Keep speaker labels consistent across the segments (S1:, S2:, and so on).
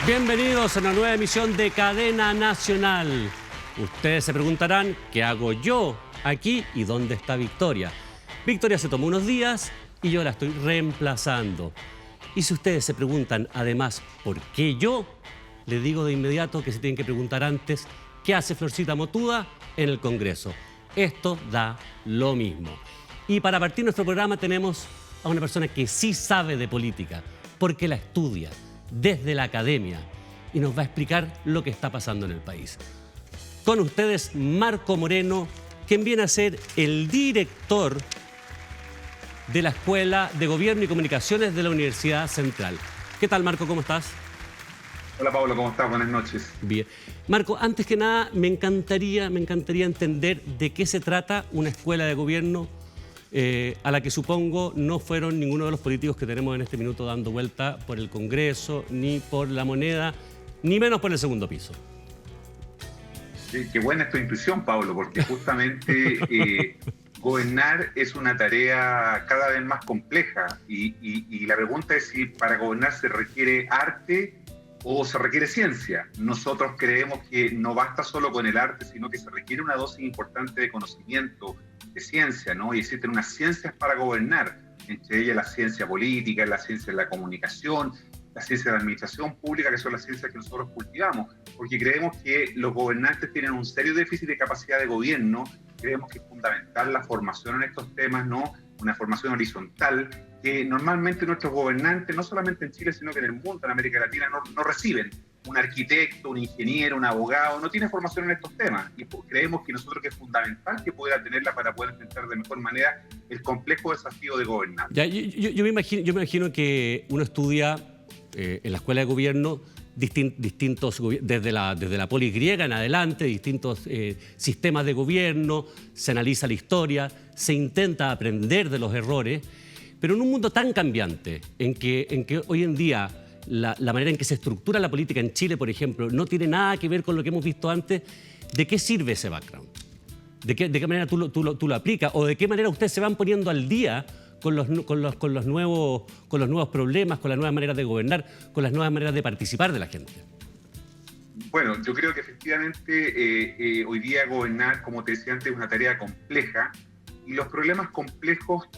S1: Bienvenidos a una nueva emisión de Cadena Nacional. Ustedes se preguntarán, ¿qué hago yo aquí y dónde está Victoria? Victoria se tomó unos días y yo la estoy reemplazando. Y si ustedes se preguntan, además, ¿por qué yo? Les digo de inmediato que se tienen que preguntar antes, ¿qué hace Florcita Motuda en el Congreso? Esto da lo mismo. Y para partir nuestro programa tenemos a una persona que sí sabe de política, porque la estudia desde la academia y nos va a explicar lo que está pasando en el país. Con ustedes, Marco Moreno, quien viene a ser el director de la Escuela de Gobierno y Comunicaciones de la Universidad Central. ¿Qué tal, Marco? ¿Cómo estás?
S2: Hola, Pablo, ¿cómo estás? Buenas noches.
S1: Bien. Marco, antes que nada, me encantaría entender de qué se trata una escuela de gobierno a la que supongo no fueron ninguno de los políticos que tenemos en este minuto dando vuelta por el Congreso, ni por la moneda, ni menos por el segundo piso.
S2: Qué buena es tu intuición, Pablo, porque justamente gobernar es una tarea cada vez más compleja y la pregunta es si para gobernar se requiere arte o se requiere ciencia. Nosotros creemos que no basta solo con el arte, sino que se requiere una dosis importante de conocimiento, de ciencia, ¿no? Y existen unas ciencias para gobernar, entre ellas la ciencia política, la ciencia de la comunicación, la ciencia de la administración pública, que son las ciencias que nosotros cultivamos, porque creemos que los gobernantes tienen un serio déficit de capacidad de gobierno. Creemos que es fundamental la formación en estos temas, ¿no? Una formación horizontal que normalmente nuestros gobernantes, no solamente en Chile, sino que en el mundo, en América Latina, no reciben. Un arquitecto, un ingeniero, un abogado, no tiene formación en estos temas. Y creemos que nosotros que es fundamental que pueda tenerla para poder enfrentar de mejor manera el complejo desafío de gobernar.
S1: Ya, yo me imagino que uno estudia en la escuela de gobierno distintos, desde la polis griega en adelante, distintos sistemas de gobierno, se analiza la historia, se intenta aprender de los errores, pero en un mundo tan cambiante, en que hoy en día la manera en que se estructura la política en Chile, por ejemplo, no tiene nada que ver con lo que hemos visto antes, ¿de qué sirve ese background? ¿De qué manera tú lo aplicas? ¿O de qué manera ustedes se van poniendo al día con los nuevos problemas, con las nuevas maneras de gobernar, con las nuevas maneras de participar de la gente?
S2: Bueno, yo creo que efectivamente hoy día gobernar, como te decía antes, es una tarea compleja y los problemas complejos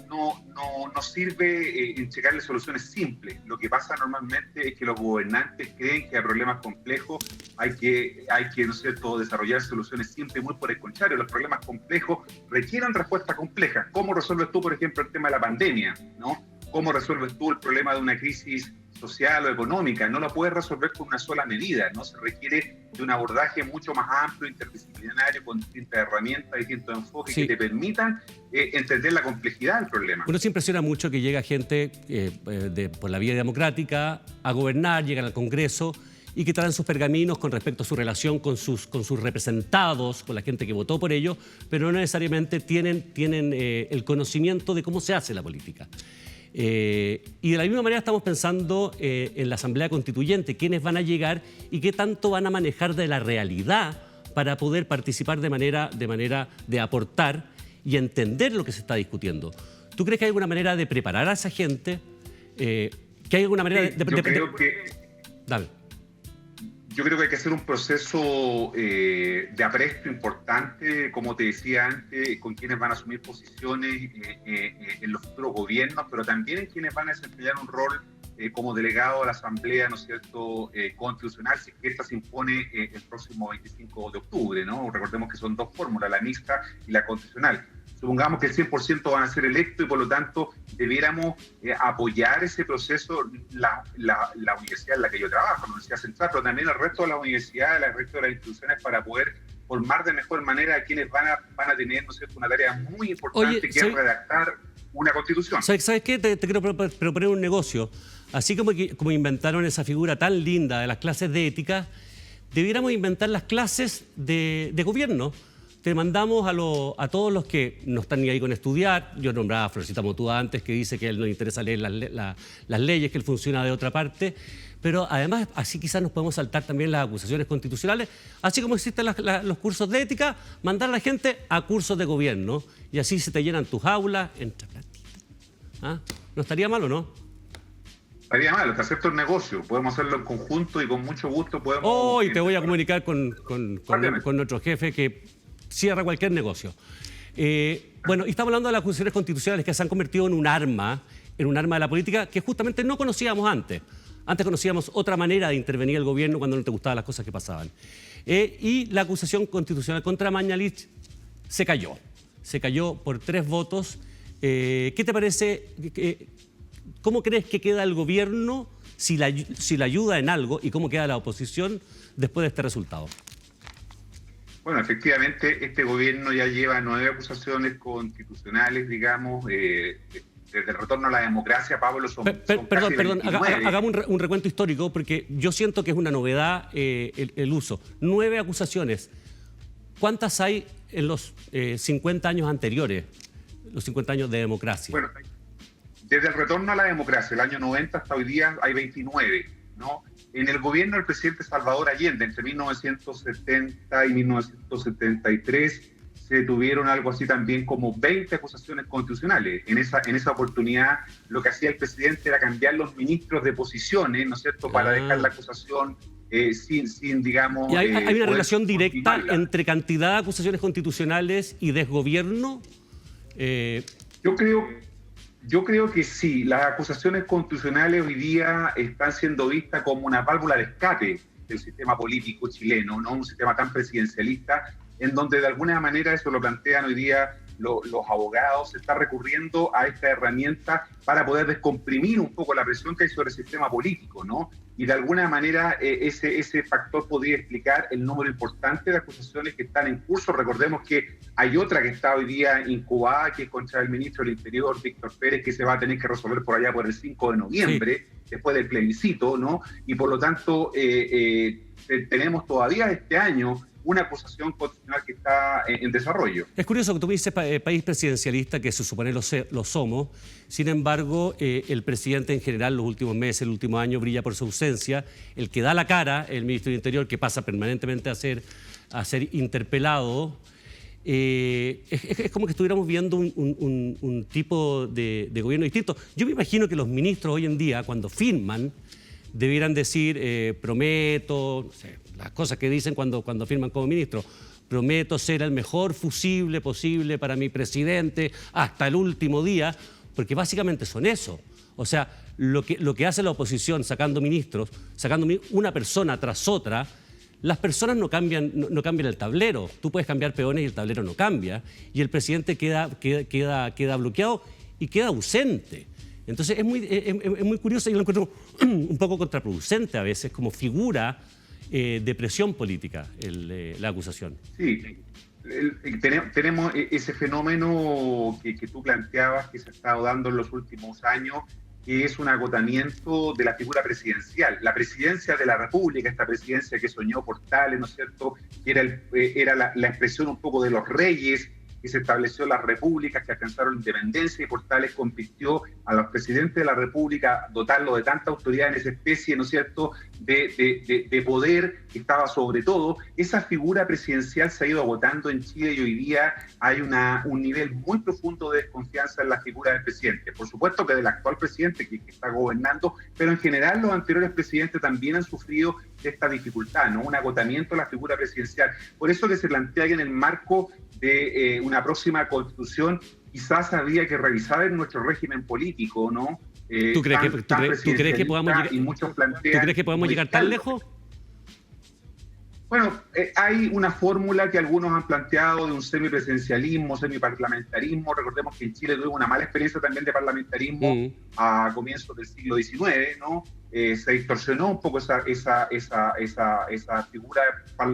S2: no sirve en checarle soluciones simples. Lo que pasa normalmente es que los gobernantes creen que a problemas complejos hay que ¿no es cierto?, desarrollar soluciones simples. Muy por el contrario, los problemas complejos requieren respuestas complejas. ¿Cómo resuelves tú, por ejemplo, el tema de la pandemia, ¿no? ¿Cómo resuelves tú el problema de una crisis social o económica? No lo puedes resolver con una sola medida, ¿no? Se requiere de un abordaje mucho más amplio, interdisciplinario, con distintas herramientas, distintos enfoques que te permitan entender la complejidad del problema.
S1: Uno se impresiona mucho que llega gente por la vía democrática a gobernar, llegan al Congreso y que traen sus pergaminos con respecto a su relación con sus representados, con la gente que votó por ellos, pero no necesariamente tienen el conocimiento de cómo se hace la política. Y de la misma manera estamos pensando en la Asamblea Constituyente, quiénes van a llegar y qué tanto van a manejar de la realidad para poder participar de manera de aportar y entender lo que se está discutiendo. ¿Tú crees que hay alguna manera de preparar a esa gente? ¿Que hay alguna manera Dale.
S2: Yo creo que hay que hacer un proceso de apresto importante, como te decía antes, con quienes van a asumir posiciones en los futuros gobiernos, pero también en quienes van a desempeñar un rol como delegado a la Asamblea, ¿no es cierto?, constitucional, si esta se impone el próximo 25 de octubre, ¿no? Recordemos que son dos fórmulas, la mixta y la constitucional. Supongamos que el 100% van a ser electos y por lo tanto debiéramos apoyar ese proceso la universidad en la que yo trabajo, la Universidad Central, pero también el resto de las universidades, el resto de las instituciones para poder formar de mejor manera a quienes van a tener, ¿no es cierto?, una tarea muy importante, que es redactar una constitución.
S1: ¿Sabes qué? Te quiero proponer un negocio. Así como inventaron esa figura tan linda de las clases de ética, debiéramos inventar las clases de gobierno. Te mandamos a todos los que no están ni ahí con estudiar. Yo nombraba a Florcita Motuda antes, que dice que a él no le interesa leer las leyes, que él funciona de otra parte. Pero además, así quizás nos podemos saltar también las acusaciones constitucionales. Así como existen los cursos de ética, mandar a la gente a cursos de gobierno. Y así se te llenan tus aulas, entra platita. ¿Ah? ¿No estaría mal o no?
S2: estaría mal, te acepto el negocio, podemos hacerlo en conjunto y con mucho gusto podemos...
S1: Hoy te voy a comunicar con
S2: Rápidamente.
S1: nuestro jefe que cierra cualquier negocio. Bueno, y estamos hablando de las acusaciones constitucionales que se han convertido en un arma de la política que justamente no conocíamos antes. Antes conocíamos otra manera de intervenir el gobierno cuando no te gustaban las cosas que pasaban. Y la acusación constitucional contra Mañalich se cayó. Se cayó por 3 votos. ¿Qué te parece? ¿Cómo crees que queda el gobierno si la ayuda en algo y cómo queda la oposición después de este resultado?
S2: Bueno, efectivamente, este gobierno ya lleva 9 acusaciones constitucionales, digamos, desde el retorno a la democracia, Pablo, son
S1: Perdón,
S2: casi 29.
S1: hagamos un recuento histórico porque yo siento que es una novedad el uso. 9 acusaciones. ¿Cuántas hay en los 50 años anteriores, los 50 años de democracia?
S2: Bueno, desde el retorno a la democracia, el año 90 hasta hoy día, hay 29, ¿no? En el gobierno del presidente Salvador Allende, entre 1970 y 1973, se tuvieron algo así también como 20 acusaciones constitucionales. En esa oportunidad, lo que hacía el presidente era cambiar los ministros de posiciones, ¿no es cierto?, para dejar la acusación sin digamos...
S1: ¿Y hay una relación directa
S2: continuarla.
S1: entre cantidad de acusaciones constitucionales y desgobierno?
S2: Yo creo que sí. Las acusaciones constitucionales hoy día están siendo vistas como una válvula de escape del sistema político chileno, no un sistema tan presidencialista, en donde de alguna manera, eso lo plantean hoy día los abogados, se está recurriendo a esta herramienta para poder descomprimir un poco la presión que hay sobre el sistema político, ¿no? Y de alguna manera ese factor podría explicar el número importante de acusaciones que están en curso. Recordemos que hay otra que está hoy día incubada, que es contra el ministro del Interior, Víctor Pérez, que se va a tener que resolver por allá por el 5 de noviembre, después del plebiscito, ¿no? Y por lo tanto tenemos todavía este año una acusación constitucional que está en desarrollo.
S1: Es curioso que tú me dices país presidencialista, que se supone lo somos. Sin embargo, el presidente en general, los últimos meses, el último año, brilla por su ausencia. El que da la cara, el ministro del Interior, que pasa permanentemente a ser interpelado. Es como que estuviéramos viendo un tipo de gobierno distinto. Yo me imagino que los ministros hoy en día, cuando firman, debieran decir, prometo, no sé, las cosas que dicen cuando firman como ministro. Prometo ser el mejor fusible posible para mi presidente hasta el último día, porque básicamente son eso. O sea, lo que hace la oposición sacando ministros, sacando una persona tras otra, las personas no cambian el tablero. Tú puedes cambiar peones y el tablero no cambia. Y el presidente queda bloqueado y queda ausente. Entonces es muy curioso y lo encuentro un poco contraproducente a veces como figura de presión política la acusación.
S2: Sí, tenemos ese fenómeno que tú planteabas que se ha estado dando en los últimos años, que es un agotamiento de la figura presidencial. La presidencia de la República, esta presidencia que soñó Portales, ¿no es cierto?, que era la expresión un poco de los reyes, que se estableció las repúblicas que alcanzaron independencia y Portales compitió a los presidentes de la República, dotarlo de tanta autoridad en esa especie, ¿no es cierto?, de poder que estaba sobre todo. Esa figura presidencial se ha ido agotando en Chile y hoy día hay un nivel muy profundo de desconfianza en la figura del presidente. Por supuesto que del actual presidente que está gobernando, pero en general los anteriores presidentes también han sufrido esta dificultad, ¿no? Un agotamiento de la figura presidencial. Por eso que se plantea que en el marco de una próxima constitución quizás habría que revisar nuestro régimen político, ¿no?
S1: ¿Tú crees que podemos llegar tan lejos?
S2: Bueno, hay una fórmula que algunos han planteado de un semipresidencialismo, semiparlamentarismo. Recordemos que en Chile tuvimos una mala experiencia también de parlamentarismo a comienzos del siglo XIX, ¿no? Se distorsionó un poco esa figura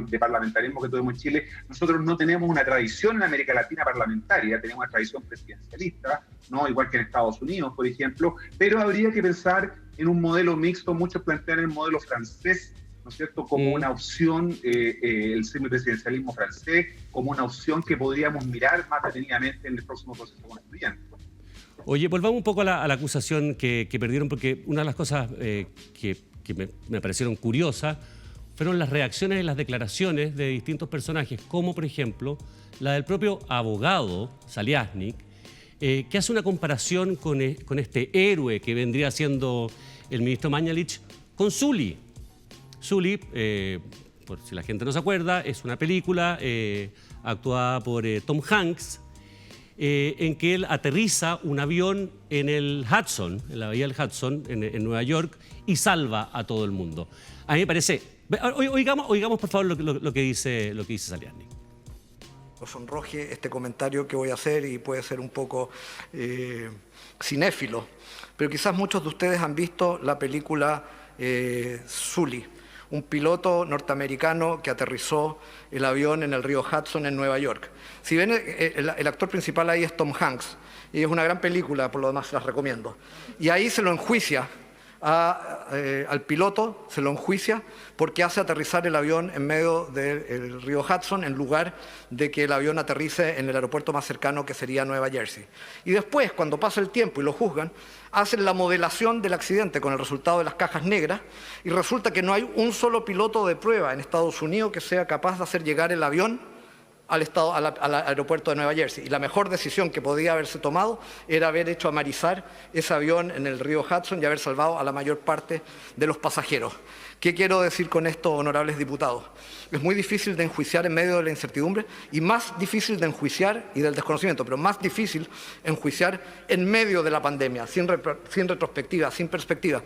S2: de parlamentarismo que tuvimos en Chile. Nosotros no tenemos una tradición en América Latina parlamentaria, tenemos una tradición presidencialista, ¿no? Igual que en Estados Unidos, por ejemplo, pero habría que pensar en un modelo mixto. Muchos plantean el modelo francés, ¿no es cierto?, como una opción, el semipresidencialismo francés, como una opción que podríamos mirar más detenidamente en el próximo proceso constituyente.
S1: Oye, volvamos un poco a la acusación que perdieron, porque una de las cosas que me parecieron curiosas fueron las reacciones y las declaraciones de distintos personajes, como por ejemplo la del propio abogado Zaliasnik, que hace una comparación con este héroe que vendría siendo el ministro Mañalich con Sully. Sully, por si la gente no se acuerda, es una película actuada por Tom Hanks, en que él aterriza un avión en el Hudson, en la bahía del Hudson, en Nueva York, y salva a todo el mundo. A mí me parece... Oigamos por favor lo que dice Saliani.
S3: Os sonroje este comentario que voy a hacer y puede ser un poco cinéfilo, pero quizás muchos de ustedes han visto la película Sully, un piloto norteamericano que aterrizó el avión en el río Hudson en Nueva York. Si ven, el actor principal ahí es Tom Hanks, y es una gran película, por lo demás se las recomiendo. Y ahí se lo enjuicia al piloto, se lo enjuicia porque hace aterrizar el avión en medio del río Hudson en lugar de que el avión aterrice en el aeropuerto más cercano, que sería Nueva Jersey. Y después, cuando pasa el tiempo y lo juzgan, hacen la modelación del accidente con el resultado de las cajas negras y resulta que no hay un solo piloto de prueba en Estados Unidos que sea capaz de hacer llegar el avión al aeropuerto de Nueva Jersey. Y la mejor decisión que podía haberse tomado era haber hecho amarizar ese avión en el río Hudson y haber salvado a la mayor parte de los pasajeros. ¿Qué quiero decir con esto, honorables diputados? Es muy difícil de enjuiciar en medio de la incertidumbre y más difícil de enjuiciar y del desconocimiento, pero más difícil enjuiciar en medio de la pandemia, sin retrospectiva, sin perspectiva.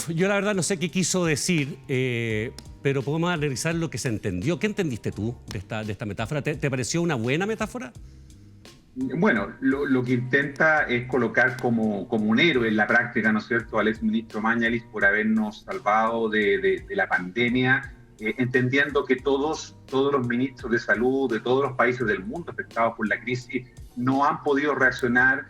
S1: Yo la verdad no sé qué quiso decir, pero podemos analizar lo que se entendió. ¿Qué entendiste tú de esta metáfora? ¿Te pareció una buena metáfora?
S2: Bueno, lo que intenta es colocar como un héroe en la práctica, ¿no es cierto?, al exministro Mañalich por habernos salvado de la pandemia, entendiendo que todos los ministros de salud de todos los países del mundo afectados por la crisis no han podido reaccionar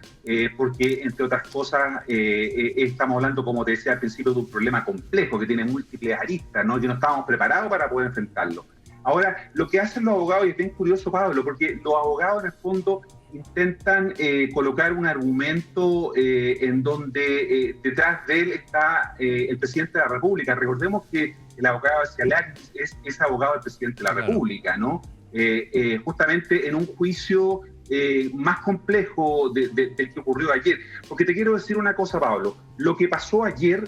S2: porque, entre otras cosas, estamos hablando, como te decía al principio, de un problema complejo que tiene múltiples aristas, ¿no? Y no estábamos preparados para poder enfrentarlo. Ahora, lo que hacen los abogados, y es bien curioso, Pablo, porque los abogados en el fondo intentan colocar un argumento en donde detrás de él está el presidente de la República. Recordemos que el abogado Saliani es abogado del presidente de la República, ¿no? Justamente en un juicio más complejo del que ocurrió ayer. Porque te quiero decir una cosa, Pablo, lo que pasó ayer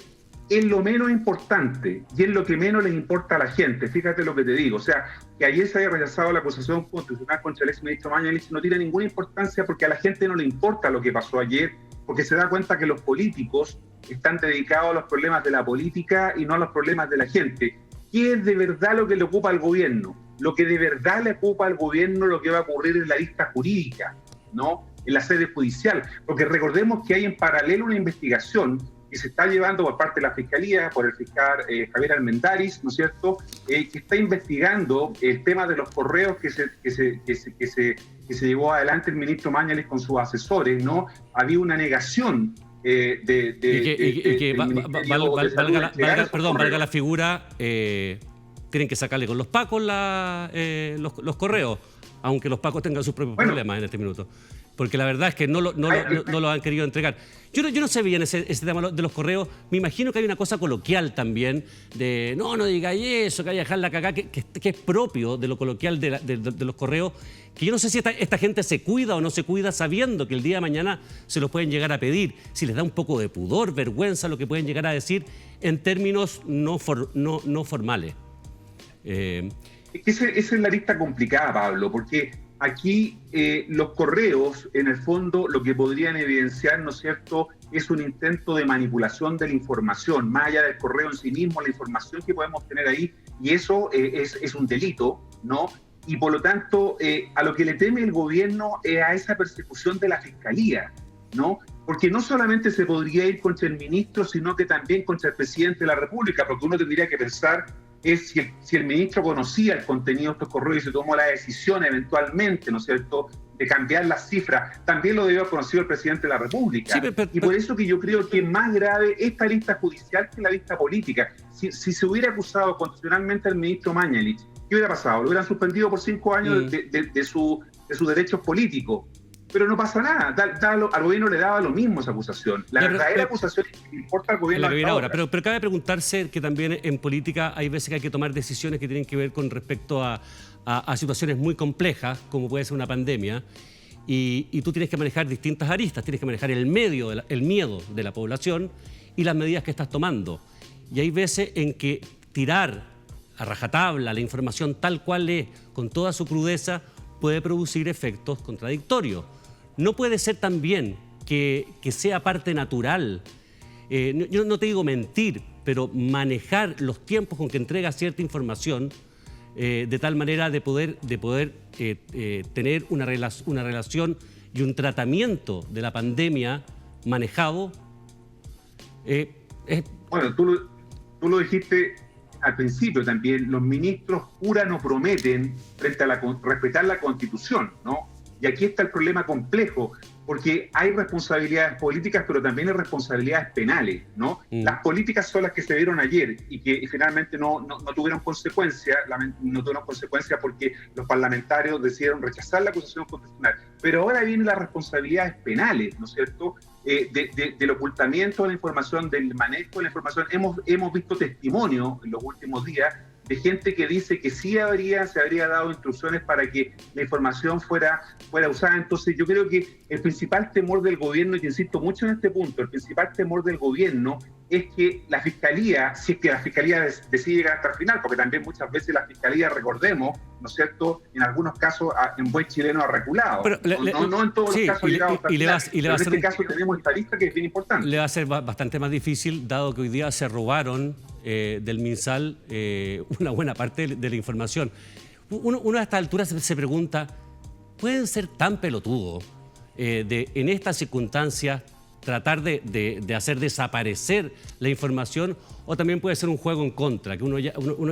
S2: es lo menos importante y es lo que menos les importa a la gente. Fíjate lo que te digo. O sea, que ayer se haya rechazado la acusación constitucional contra el exministro Mañalich no tiene ninguna importancia porque a la gente no le importa lo que pasó ayer, porque se da cuenta que los políticos están dedicados a los problemas de la política y no a los problemas de la gente. ¿Qué es de verdad lo que le ocupa al gobierno? Lo que de verdad le ocupa al gobierno, lo que va a ocurrir en la lista jurídica, ¿no? En la sede judicial. Porque recordemos que hay en paralelo una investigación que se está llevando por parte de la Fiscalía, por el fiscal Javier Armendáriz, ¿no es cierto?, que está investigando el tema de los correos que se llevó adelante el ministro Mañalich con sus asesores, ¿no? Había una negación
S1: valga la figura, tienen que sacarle con los pacos los correos, aunque los pacos tengan sus propios problemas en este minuto. Porque la verdad es que no lo han querido entregar. Yo no sé bien ese tema de los correos. Me imagino que hay una cosa coloquial también de no digáis eso, que hay que dejar la cagada, que es propio de lo coloquial de los correos, que yo no sé si esta gente se cuida o no se cuida sabiendo que el día de mañana se los pueden llegar a pedir, si les da un poco de pudor, vergüenza lo que pueden llegar a decir en términos no formales.
S2: Esa es la lista complicada, Pablo, porque aquí los correos, en el fondo, lo que podrían evidenciar, ¿no es cierto?, es un intento de manipulación de la información, más allá del correo en sí mismo, la información que podemos tener ahí, y eso es un delito, ¿no? Y por lo tanto, a lo que le teme el gobierno es a esa persecución de la Fiscalía, ¿no? Porque no solamente se podría ir contra el ministro, sino que también contra el presidente de la República, porque uno tendría que pensar si el ministro conocía el contenido de estos correos y se tomó la decisión eventualmente, ¿no es cierto?, de cambiar las cifras, también lo debió haber conocido el presidente de la República. Sí, y por eso que yo creo que es más grave esta lista judicial que la lista política. Si se hubiera acusado constitucionalmente al ministro Mañalich, ¿qué hubiera pasado? Lo hubieran suspendido por 5 años de sus derechos políticos. Pero no pasa nada, al gobierno le daba lo mismo esa acusación. La verdadera acusación es que le importa al gobierno.
S1: Pero cabe preguntarse que también en política hay veces que hay que tomar decisiones que tienen que ver con respecto a situaciones muy complejas, como puede ser una pandemia, y tú tienes que manejar distintas aristas, tienes que manejar el miedo de la población y las medidas que estás tomando. Y hay veces en que tirar a rajatabla la información tal cual es, con toda su crudeza, puede producir efectos contradictorios. No puede ser también que sea parte natural. Yo no te digo mentir, pero manejar los tiempos con que entrega cierta información de tal manera de poder tener una relación y un tratamiento de la pandemia manejado.
S2: Bueno, tú lo dijiste al principio también, los ministros juran o prometen frente a respetar la Constitución, ¿no? Y aquí está el problema complejo, porque hay responsabilidades políticas, pero también hay responsabilidades penales, ¿no? Las políticas son las que se vieron ayer y que finalmente no tuvieron consecuencias, porque los parlamentarios decidieron rechazar la acusación constitucional. Pero ahora vienen las responsabilidades penales, ¿no es cierto?, del ocultamiento de la información, del manejo de la información. Hemos visto testimonio en los últimos días de gente que dice que sí se habría dado instrucciones para que la información fuera usada. Entonces yo creo que el principal temor del gobierno, y te insisto mucho en este punto, el principal temor del gobierno es que la Fiscalía, si es que la Fiscalía decide llegar hasta el final, porque también muchas veces la Fiscalía, recordemos, ¿no es cierto?, en algunos casos, en buen chileno, ha reculado.
S1: Pero
S2: no en todos los casos ha llegado hasta el final.
S1: Pero
S2: en este caso tenemos esta lista que es bien importante.
S1: Le va a ser bastante más difícil, dado que hoy día se robaron del MinSal una buena parte de la información. Uno a estas alturas se pregunta, ¿pueden ser tan pelotudos en estas circunstancias tratar de hacer desaparecer la información, o también puede ser un juego en contra, que uno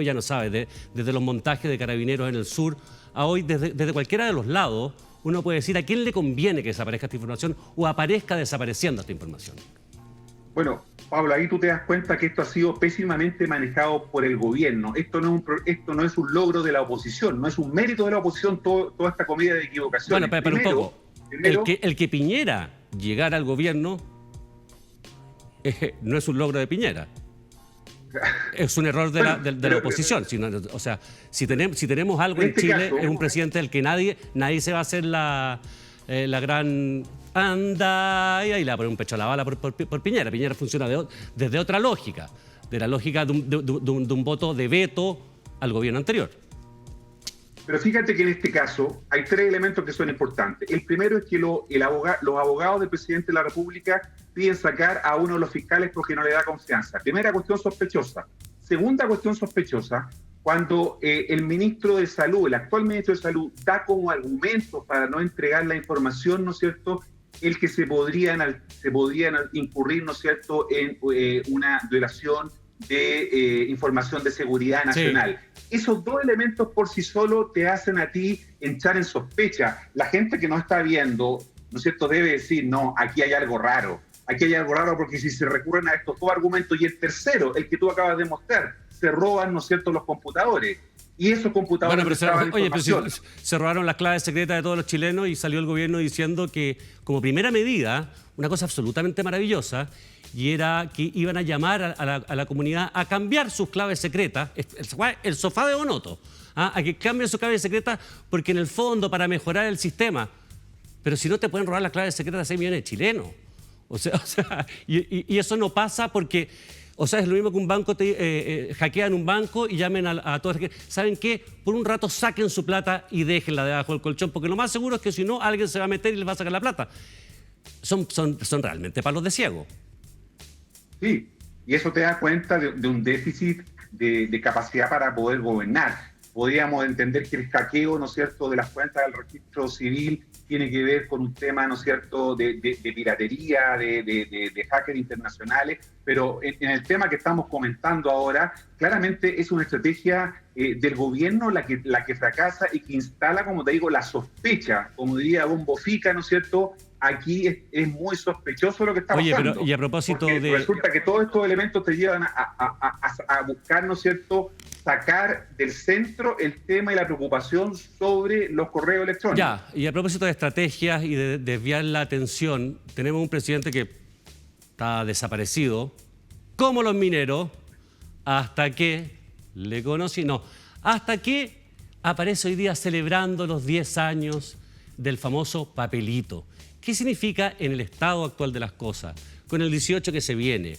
S1: ya no sabe, desde los montajes de carabineros en el sur a hoy, desde cualquiera de los lados, uno puede decir a quién le conviene que desaparezca esta información o aparezca desapareciendo esta información?
S2: Bueno, Pablo, ahí tú te das cuenta que esto ha sido pésimamente manejado por el gobierno. Esto no es un logro de la oposición, no es un mérito de la oposición toda esta comedia de equivocaciones.
S1: Bueno, pero un poco. El que Piñera llegara al gobierno no es un logro de Piñera. Es un error de la oposición. O sea, si tenemos algo en Chile, es un presidente del que nadie se va a hacer la gran anda y ahí le va a poner un pecho a la bala por Piñera. Piñera funciona desde otra lógica, de la lógica de un voto de veto al gobierno anterior.
S2: Pero fíjate que en este caso hay tres elementos que son importantes. El primero es que los abogados del presidente de la República piden sacar a uno de los fiscales porque no le da confianza. Primera cuestión sospechosa. Segunda cuestión sospechosa, cuando el ministro de Salud, el actual ministro de Salud, da como argumento para no entregar la información, ¿no es cierto?, el que se podrían incurrir, ¿no es cierto?, en una violación de información de seguridad nacional. Sí. Esos dos elementos por sí solos te hacen a ti entrar en sospecha. La gente que no está viendo, ¿no es cierto?, debe decir, no, aquí hay algo raro. Aquí hay algo raro porque si se recurren a estos dos argumentos y el tercero, el que tú acabas de mostrar, se roban, ¿no es cierto?, los computadores. Y esos computadores...
S1: Bueno, pero se robaron las claves secretas de todos los chilenos y salió el gobierno diciendo que, como primera medida, una cosa absolutamente maravillosa, y era que iban a llamar a la comunidad a cambiar sus claves secretas, el sofá de Bonoto, a que cambien sus claves secretas, porque en el fondo, para mejorar el sistema, pero si no te pueden robar las claves secretas a 6 millones de chilenos. Y eso no pasa porque... O sea, es lo mismo que un banco hackean un banco y llamen a todos. ¿Saben qué? Por un rato saquen su plata y déjenla debajo del colchón, porque lo más seguro es que si no, alguien se va a meter y les va a sacar la plata. Son realmente palos de ciego.
S2: Sí, y eso te da cuenta de un déficit de capacidad para poder gobernar. Podríamos entender que el hackeo, ¿no es cierto?, de las cuentas del registro civil tiene que ver con un tema, ¿no es cierto?, de piratería, de hackers internacionales, pero en el tema que estamos comentando ahora, claramente es una estrategia del gobierno la que fracasa y que instala, como te digo, la sospecha, como diría Bombo Fica, ¿no es cierto? Aquí es muy sospechoso lo que está pasando.
S1: Pero y a propósito
S2: resulta que todos estos elementos te llevan a buscar, ¿no es cierto?, sacar del centro el tema y la preocupación sobre los correos electrónicos.
S1: Ya, y a propósito de estrategias y de desviar la atención, tenemos un presidente que está desaparecido, como los mineros, hasta que hasta que aparece hoy día celebrando los 10 años del famoso papelito. ¿Qué significa en el estado actual de las cosas? Con el 18 que se viene,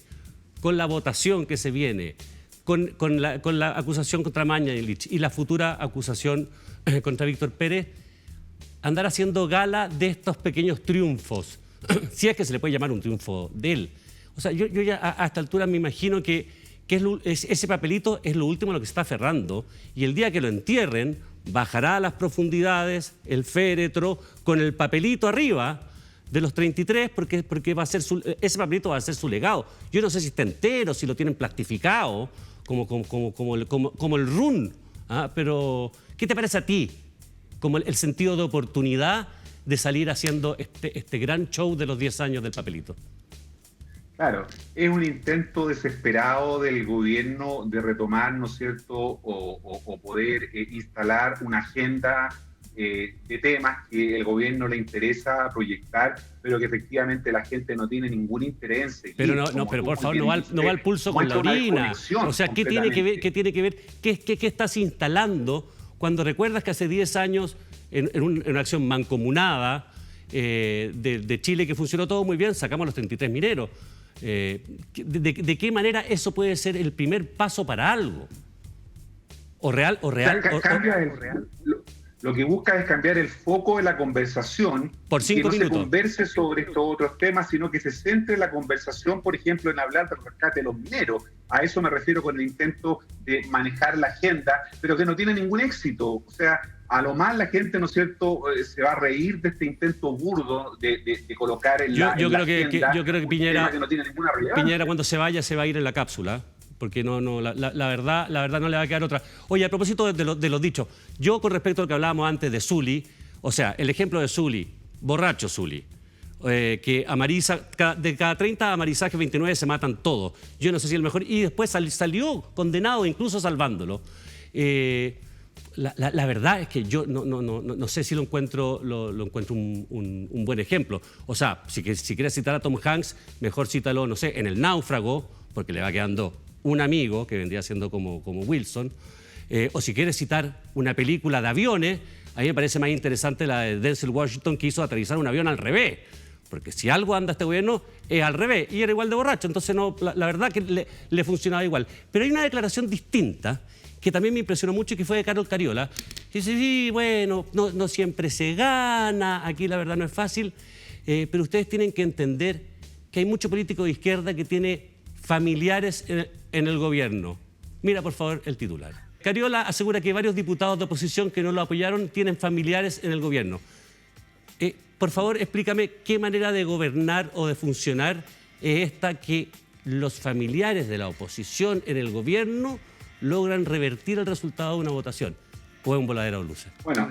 S1: con la votación que se viene, con la acusación contra Mañalich y la futura acusación contra Víctor Pérez, andar haciendo gala de estos pequeños triunfos, si es que se le puede llamar un triunfo de él. O sea, yo ya a esta altura me imagino que ese papelito es lo último a lo que se está aferrando, y el día que lo entierren, bajará a las profundidades el féretro con el papelito arriba de los 33, porque va a ser ese papelito va a ser su legado. Yo no sé si está entero, si lo tienen plastificado, como el run, pero ¿qué te parece a ti? Como el sentido de oportunidad de salir haciendo este gran show de los 10 años del papelito.
S2: Claro, es un intento desesperado del gobierno de retomar, ¿no es cierto?, o poder instalar una agenda de temas que el gobierno le interesa proyectar, pero que efectivamente la gente no tiene ningún interés en seguir.
S1: Pero pero por favor, no va al pulso con la orina. O sea, ¿qué tiene que ver? ¿Qué estás instalando cuando recuerdas que hace 10 años, en una acción mancomunada de Chile que funcionó todo muy bien, sacamos los 33 mineros? ¿De qué manera eso puede ser el primer paso para algo? ¿O real?
S2: Lo que busca es cambiar el foco de la conversación,
S1: por 5 minutos.
S2: Que no se converse sobre estos otros temas, sino que se centre la conversación, por ejemplo, en hablar del rescate de los mineros. A eso me refiero con el intento de manejar la agenda, pero que no tiene ningún éxito. O sea, a lo más la gente, ¿no es cierto?, se va a reír de este intento burdo de colocar en la agenda.
S1: Yo creo que Piñera,
S2: que no tiene ninguna relevancia.
S1: Piñera cuando se vaya a ir en la cápsula, porque la verdad no le va a quedar otra. Oye, a propósito de los dichos, yo con respecto a lo que hablábamos antes de Zuli, o sea, el ejemplo de Zuli, borracho Zuli, que de cada 30 amarizajes 29 se matan todos. Yo no sé si el mejor, y después salió condenado incluso salvándolo. La verdad es que yo no sé si lo encuentro un buen ejemplo. O sea, si quieres citar a Tom Hanks, mejor cítalo, no sé, en El Náufrago, porque le va quedando un amigo que vendría siendo como Wilson. O si quieres citar una película de aviones, a mí me parece más interesante la de Denzel Washington, que hizo aterrizar un avión al revés. Porque si algo anda este gobierno es al revés, y era igual de borracho. Entonces, la verdad que le funcionaba igual. Pero hay una declaración distinta que también me impresionó mucho y que fue de Carol Cariola, que dice, sí, bueno, no siempre se gana, aquí la verdad no es fácil, pero ustedes tienen que entender que hay mucho político de izquierda que tiene familiares en el gobierno. Mira, por favor, el titular. Cariola asegura que varios diputados de oposición que no lo apoyaron tienen familiares en el gobierno. Por favor, explícame qué manera de gobernar o de funcionar es esta que los familiares de la oposición en el gobierno logran revertir el resultado de una votación. ¿O es un voladero de luces?
S2: Bueno,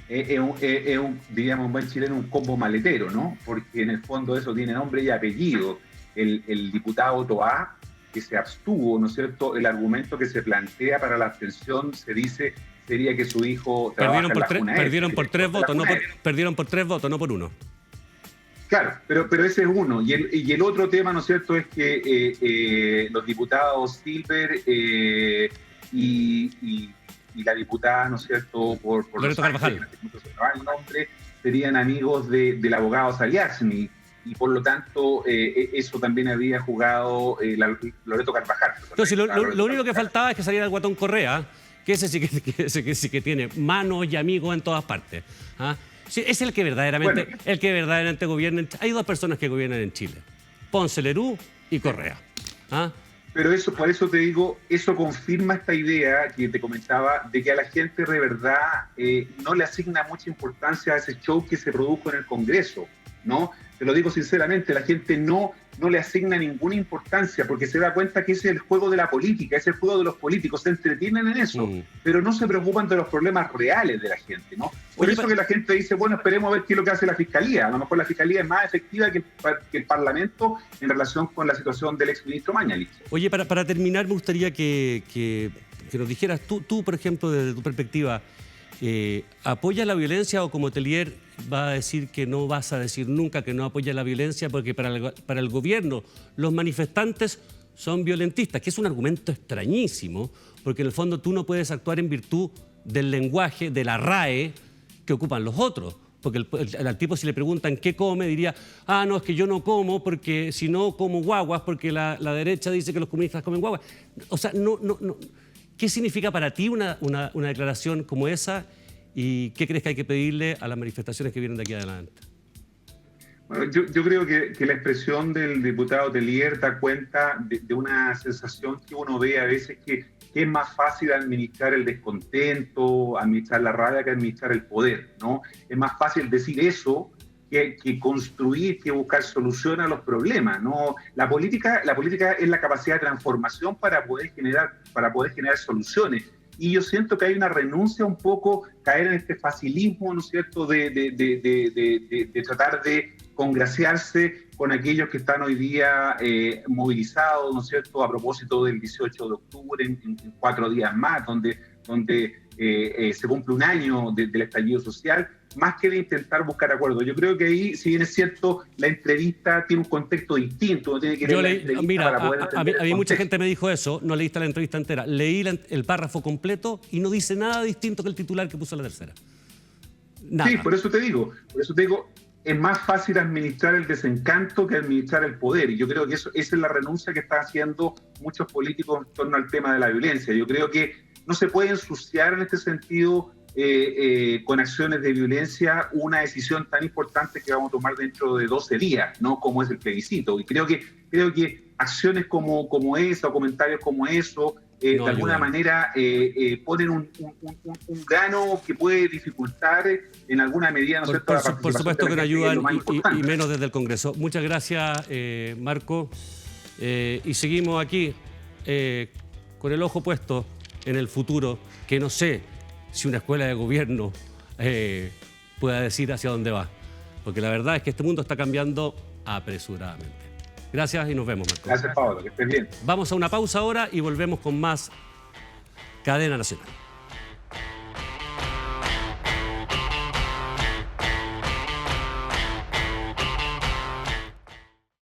S2: diríamos en buen chileno, un combo maletero, ¿no? Porque en el fondo eso tiene nombre y apellido. El diputado Toá, que se abstuvo, ¿no es cierto? El argumento que se plantea para la abstención sería que su hijo
S1: perdieron por tres votos, no por uno.
S2: Claro, pero ese es uno. Y el otro tema, ¿no es cierto?, es que los diputados Silver y la diputada, ¿no es cierto?, por
S1: Loreto Carvajal,
S2: el nombre, serían amigos del abogado Sagliasni, y por lo tanto eso también había jugado Loreto Carvajal.
S1: Entonces, lo único que faltaba es que saliera el Guatón Correa, que ese sí que tiene manos y amigos en todas partes. Sí, es el que verdaderamente gobierna. Hay dos personas que gobiernan en Chile: Ponce Lerú y Correa.
S2: Pero por eso te digo, eso confirma esta idea que te comentaba de que a la gente de verdad no le asigna mucha importancia a ese show que se produjo en el Congreso, ¿no? Te lo digo sinceramente, la gente no le asigna ninguna importancia porque se da cuenta que ese es el juego de la política, es el juego de los políticos, se entretienen en eso, pero no se preocupan de los problemas reales de la gente, ¿no? Por eso que la gente dice, bueno, esperemos a ver qué es lo que hace la Fiscalía. A lo mejor la Fiscalía es más efectiva que el Parlamento en relación con la situación del exministro Mañalich.
S1: Oye, para terminar, me gustaría que nos dijeras, tú, por ejemplo, desde tu perspectiva, ¿apoyas la violencia o como Tellier va a decir que no vas a decir nunca que no apoya la violencia porque para el gobierno los manifestantes son violentistas? Que es un argumento extrañísimo, porque en el fondo tú no puedes actuar en virtud del lenguaje, de la RAE que ocupan los otros. Porque al tipo, si le preguntan qué come, diría, ah, no, es que yo no como porque si no como guaguas, porque la derecha dice que los comunistas comen guaguas. O sea, no. ¿Qué significa para ti una declaración como esa? ¿Y qué crees que hay que pedirle a las manifestaciones que vienen de aquí adelante?
S2: Bueno, yo creo que la expresión del diputado Tellier da cuenta de una sensación que uno ve a veces que es más fácil administrar el descontento, administrar la rabia que administrar el poder, ¿no? Es más fácil decir eso que construir, que buscar solución a los problemas, ¿no? La política es la capacidad de transformación para poder generar soluciones. Y yo siento que hay una renuncia un poco, caer en este facilismo, ¿no es cierto?, de tratar de congraciarse con aquellos que están hoy día movilizados, ¿no es cierto?, a propósito del 18 de octubre, en 4 días más, donde se cumple un año del estallido social, más que de intentar buscar acuerdos. Yo creo que ahí, si bien es cierto, la entrevista tiene un contexto distinto, no tiene que
S1: para poder a mí mucha gente me dijo eso, no leíste la entrevista entera, leí el párrafo completo y no dice nada distinto que el titular que puso La Tercera. Nada.
S2: Sí, por eso te digo, es más fácil administrar el desencanto que administrar el poder. Y yo creo que esa es la renuncia que están haciendo muchos políticos en torno al tema de la violencia. Yo creo que no se puede ensuciar en este sentido con acciones de violencia una decisión tan importante que vamos a tomar dentro de 12 días, ¿no? Como es el plebiscito. Y creo que acciones como esa o comentarios como eso de alguna manera ponen un grano que puede dificultar en alguna medida, ¿no es cierto?, la participación.
S1: Por supuesto que no ayudan y menos desde el Congreso. Muchas gracias, Marco. Y seguimos aquí con el ojo puesto en el futuro, que no sé si una escuela de gobierno pueda decir hacia dónde va. Porque la verdad es que este mundo está cambiando apresuradamente. Gracias y nos vemos, Marco.
S2: Gracias, Pablo, que estés bien.
S1: Vamos a una pausa ahora y volvemos con más Cadena Nacional.